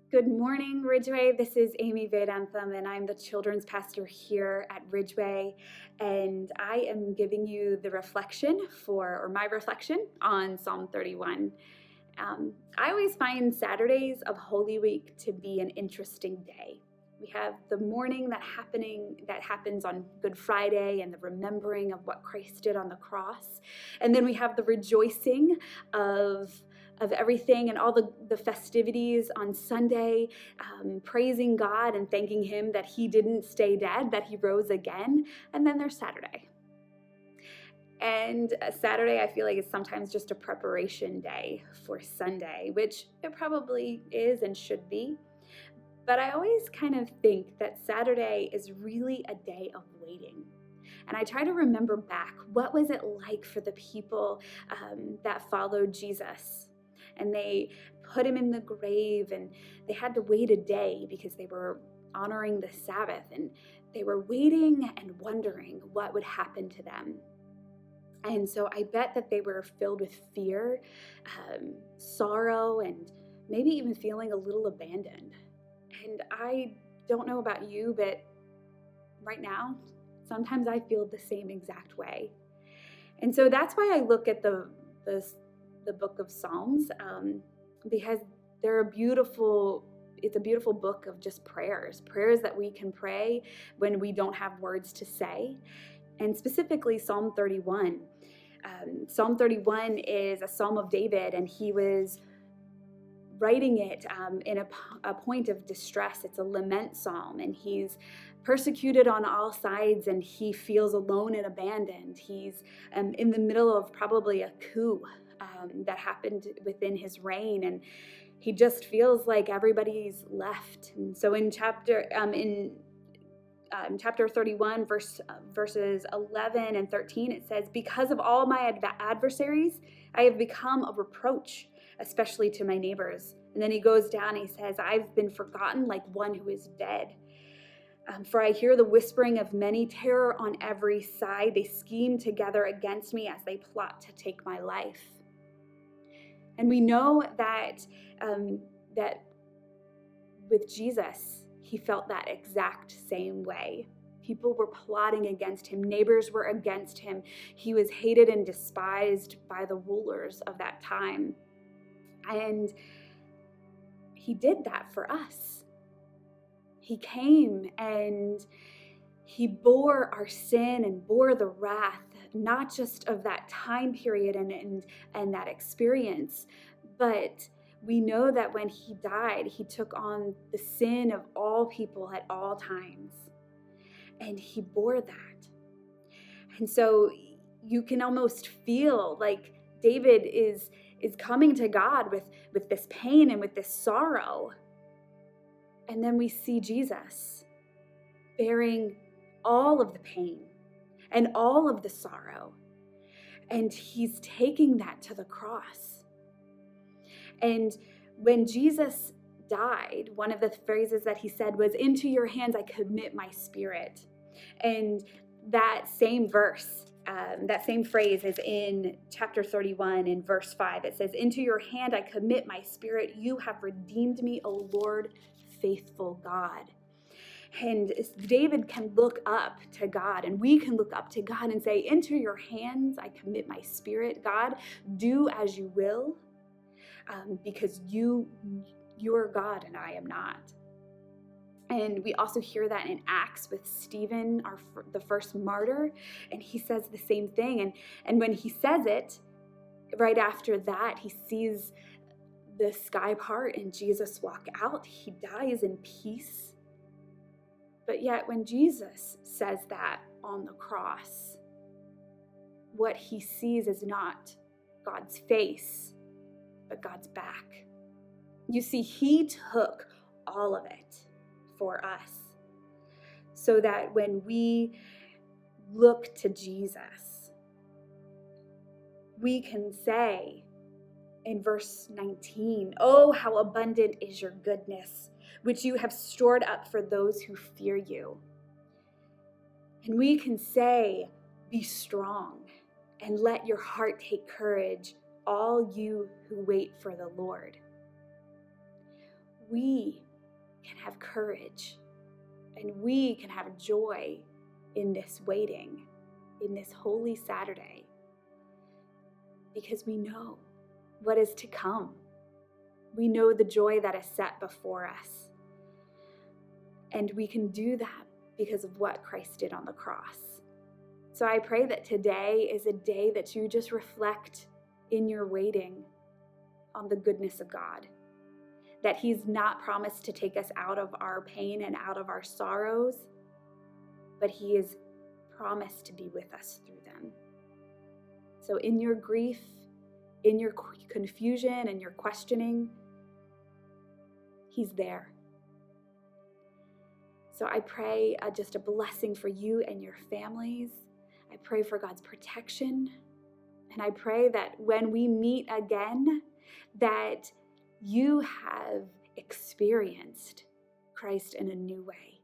Good morning, Ridgeway. This is Amy Vedantham, and I'm the children's pastor here at Ridgeway. And I am giving you the reflection or my reflection on Psalm 31. I always find Saturdays of Holy Week to be an interesting day. We have the mourning that happens on Good Friday and the remembering of what Christ did on the cross. And then we have the rejoicing of everything and all the festivities on Sunday, praising God and thanking Him that He didn't stay dead, that He rose again. And then there's Saturday. And Saturday, I feel like, is sometimes just a preparation day for Sunday, which it probably is and should be. But I always kind of think that Saturday is really a day of waiting. And I try to remember back, what was it like for the people that followed Jesus? And they put him in the grave, and they had to wait a day because they were honoring the Sabbath, and they were waiting and wondering what would happen to them. And so I bet that they were filled with fear, sorrow, and maybe even feeling a little abandoned. And I don't know about you, but right now, sometimes I feel the same exact way. And so that's why I look at the book of Psalms, because it's a beautiful book of just prayers that we can pray when we don't have words to say. And specifically Psalm 31. Psalm 31 is a psalm of David, and he was writing it in a point of distress. It's a lament psalm, and he's persecuted on all sides, and he feels alone and abandoned. He's in the middle of probably a coup that happened within his reign, and he just feels like everybody's left. And so in chapter 31, verses 11 and 13, it says, "Because of all my adversaries, I have become a reproach, especially to my neighbors." And then he goes down and he says, "I've been forgotten like one who is dead. For I hear the whispering of many, terror on every side. They scheme together against me as they plot to take my life." And we know that with Jesus, he felt that exact same way. People were plotting against him. Neighbors were against him. He was hated and despised by the rulers of that time. And he did that for us. He came and he bore our sin and bore the wrath, not just of that time period and that experience, but we know that when he died, he took on the sin of all people at all times, and he bore that. And so you can almost feel like David is coming to God with this pain and with this sorrow. And then we see Jesus bearing all of the pain and all of the sorrow, and he's taking that to the cross. And when Jesus died, one of the phrases that he said was, "Into your hands I commit my spirit." And that same verse, that same phrase is in chapter 31 in verse 5. It says, "Into your hand I commit my spirit. You have redeemed me, O Lord, faithful God." And David can look up to God, and we can look up to God and say, "Into your hands I commit my spirit. God, do as you will, because you are God and I am not." And we also hear that in Acts with Stephen, the first martyr, and he says the same thing. And when he says it, right after that, he sees the sky part and Jesus walk out. He dies in peace. But yet when Jesus says that on the cross, what he sees is not God's face, but God's back. You see, he took all of it for us, so that when we look to Jesus, we can say in verse 19, "Oh, how abundant is your goodness, which you have stored up for those who fear you." And we can say, "Be strong and let your heart take courage, all you who wait for the Lord." we can have courage and we can have joy in this waiting, in this Holy Saturday, because we know what is to come. We know the joy that is set before us. And we can do that because of what Christ did on the cross. So I pray that today is a day that you just reflect in your waiting on the goodness of God, that He's not promised to take us out of our pain and out of our sorrows, but He is promised to be with us through them. So in your grief, in your confusion and your questioning, He's there. So I pray just a blessing for you and your families. I pray for God's protection. And I pray that when we meet again, that you have experienced Christ in a new way.